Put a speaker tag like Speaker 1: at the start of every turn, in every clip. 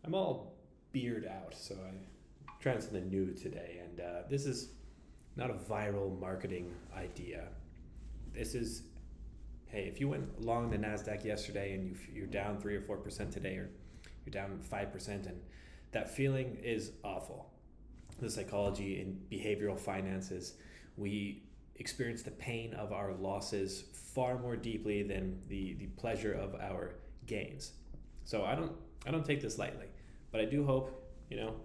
Speaker 1: I'm all beard out, so I'm trying something new today, and this is not a viral marketing idea. This is, hey, if you went long the Nasdaq yesterday and you're down 3 or 4% today, or you're down 5%, and that feeling is awful. The psychology in behavioral finances, we experience the pain of our losses far more deeply than the pleasure of our gains. So I don't take this lightly, but I do hope,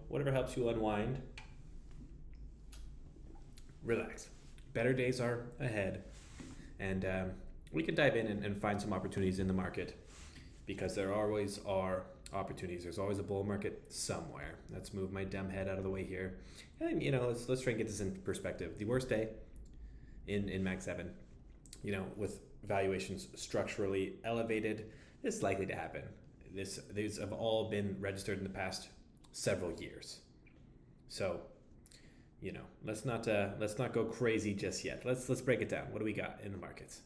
Speaker 1: whatever helps you unwind, relax. Better days are ahead, and we can dive in and find some opportunities in the market, because there always are opportunities. There's always a bull market somewhere. Let's move my dumb head out of the way here, and let's try and get this in perspective. The worst day in Mag7, with valuations structurally elevated, is likely to happen. These have all been registered in the past several years. So, let's not go crazy just yet. Let's break it down. What do we got in the markets?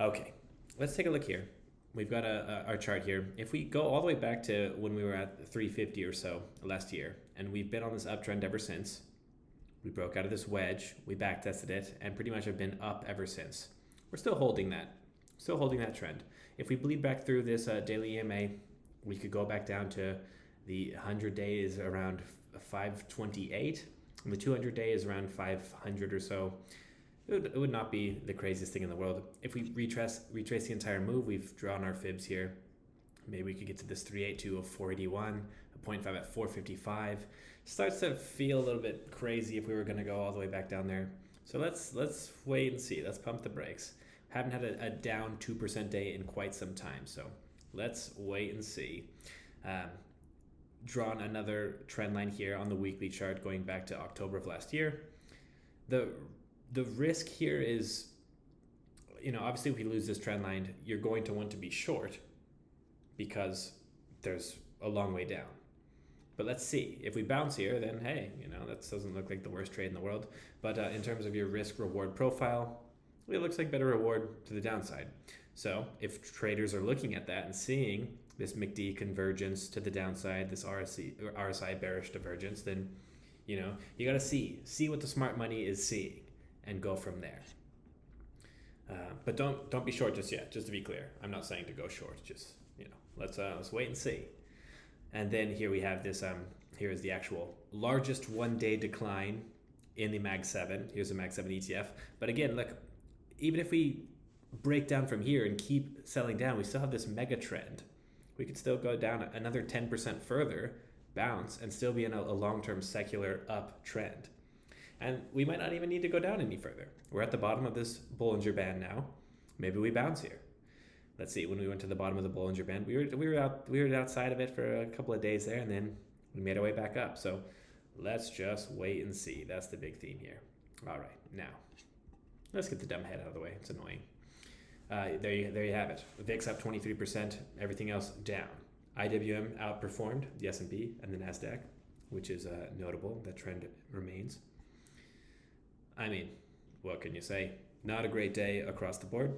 Speaker 1: Okay, let's take a look here. We've got our chart here. If we go all the way back to when we were at 350 or so last year, and we've been on this uptrend ever since. We broke out of this wedge, we back tested it, and pretty much have been up ever since. We're still holding that trend. If we bleed back through this daily EMA, we could go back down to the 100-day is around 528, and the 200-day is around 500 or so. It would not be the craziest thing in the world. If we retrace the entire move, we've drawn our fibs here. Maybe we could get to this 382 of 481, a 0.5 at 455. Starts to feel a little bit crazy if we were going to go all the way back down there. So let's wait and see. Let's pump the brakes. Haven't had a down 2% day in quite some time, so let's wait and see. Drawn another trend line here on the weekly chart going back to October of last year. The risk here is, obviously if we lose this trend line, you're going to want to be short because there's a long way down. But let's see. If we bounce here, then hey, that doesn't look like the worst trade in the world. But in terms of your risk-reward profile, it looks like better reward to the downside. So if traders are looking at that and seeing this MACD convergence to the downside, this RSI bearish divergence, then you got to see what the smart money is seeing and go from there. But don't be short just yet. Just to be clear, I'm not saying to go short. Just let's wait and see. And then here we have this. Here is the actual largest one-day decline in the Mag7. Here's the Mag7 ETF. But again, look, even if we break down from here and keep selling down, we still have this mega trend. We could still go down another 10% further, bounce, and still be in a long-term secular uptrend. And we might not even need to go down any further. We're at the bottom of this Bollinger Band now. Maybe we bounce here. Let's see. When we went to the bottom of the Bollinger Band, we were outside of it for a couple of days there, and then we made our way back up. So let's just wait and see. That's the big theme here. All right, now let's get the dumb head out of the way. It's annoying. There you have it. VIX up 23%. Everything else down. IWM outperformed the S&P and the Nasdaq, which is notable. That trend remains. I mean, what can you say? Not a great day across the board.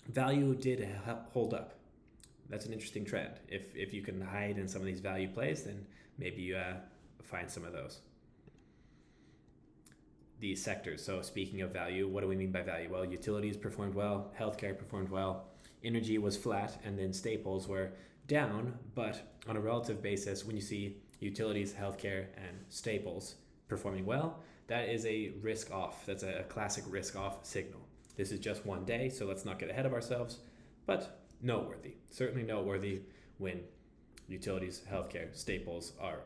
Speaker 1: Value did hold up. That's an interesting trend. If you can hide in some of these value plays, then maybe you find some of those. These sectors. So speaking of value, what do we mean by value? Well, utilities performed well, healthcare performed well, energy was flat, and then staples were down. But on a relative basis, when you see utilities, healthcare, and staples performing well, that is a risk off. That's a classic risk off signal. This is just one day, so let's not get ahead of ourselves, but noteworthy. Certainly noteworthy when utilities, healthcare, staples are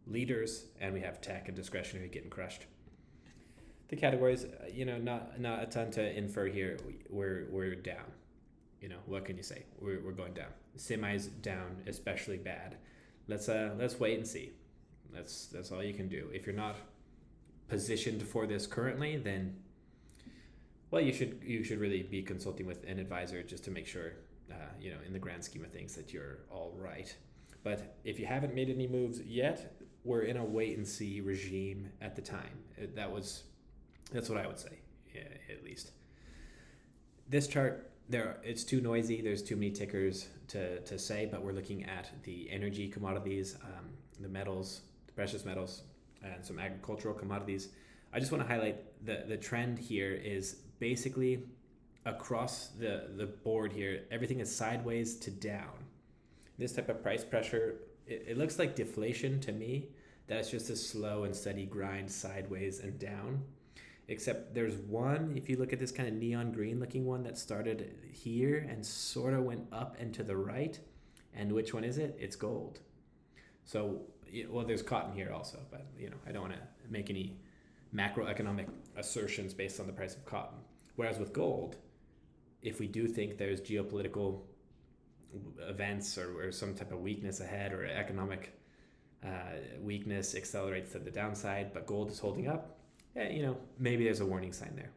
Speaker 1: leaders, and we have tech and discretionary getting crushed. The categories, not a ton to infer here. We're down. What can you say? We're going down. Semis down, especially bad. Let's wait and see. That's all you can do. If you're not positioned for this currently, then well, you should really be consulting with an advisor just to make sure, in the grand scheme of things, that you're all right. But if you haven't made any moves yet, we're in a wait and see regime at the time. That's what I would say, at least. This chart it's too noisy. There's too many tickers to say, but we're looking at the energy commodities, the metals, the precious metals, and some agricultural commodities. I just want to highlight the trend here is basically across the board here, everything is sideways to down. This type of price pressure, it looks like deflation to me. That's just a slow and steady grind sideways and down. Except there's one, if you look at this kind of neon green looking one that started here and sort of went up and to the right. And which one is it? It's gold. So, well, there's cotton here also, but I don't want to make any macroeconomic assertions based on the price of cotton. Whereas with gold, if we do think there's geopolitical events or some type of weakness ahead, or economic weakness accelerates to the downside, but gold is holding up, maybe there's a warning sign there.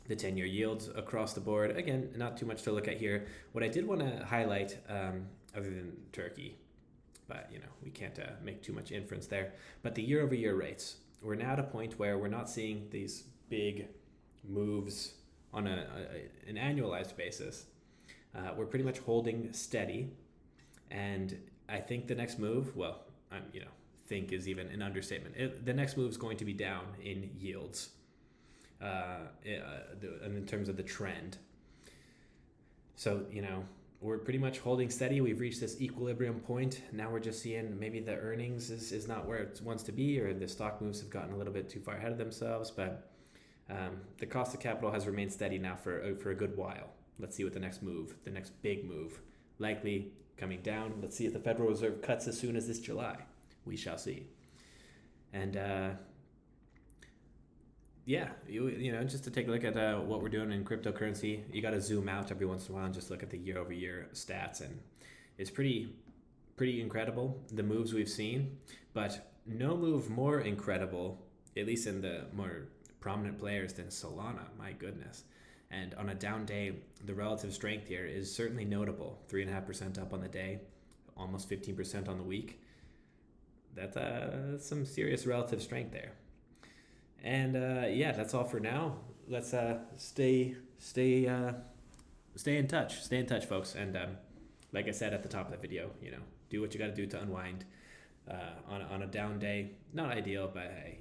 Speaker 1: The 10-year yields across the board, again, not too much to look at here. What I did want to highlight, other than Turkey, but we can't make too much inference there, but the year-over-year rates, we're now at a point where we're not seeing these big moves on an annualized basis. We're pretty much holding steady, and I think the next move, well, think is even an understatement. The next move is going to be down in yields, in terms of the trend. So, we're pretty much holding steady. We've reached this equilibrium point. Now we're just seeing maybe the earnings is not where it wants to be, or the stock moves have gotten a little bit too far ahead of themselves. But the cost of capital has remained steady now for a good while. Let's see what the next big move, likely coming down. Let's see if the Federal Reserve cuts as soon as this July. We shall see. And just to take a look at what we're doing in cryptocurrency, you got to zoom out every once in a while and just look at the year-over-year stats, and it's pretty incredible, the moves we've seen. But no move more incredible, at least in the more prominent players, than Solana. My goodness. And on a down day, the relative strength here is certainly notable. 3.5% up on the day, almost 15% on the week. That's some serious relative strength there. And that's all for now. Let's stay in touch. Stay in touch, folks. And like I said at the top of the video, do what you got to do to unwind on a down day. Not ideal, but hey,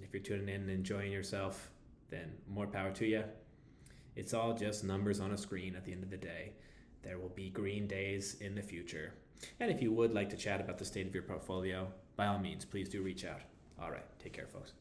Speaker 1: if you're tuning in and enjoying yourself, then more power to you. It's all just numbers on a screen at the end of the day. There will be green days in the future. And if you would like to chat about the state of your portfolio, by all means, please do reach out. All right, take care, folks.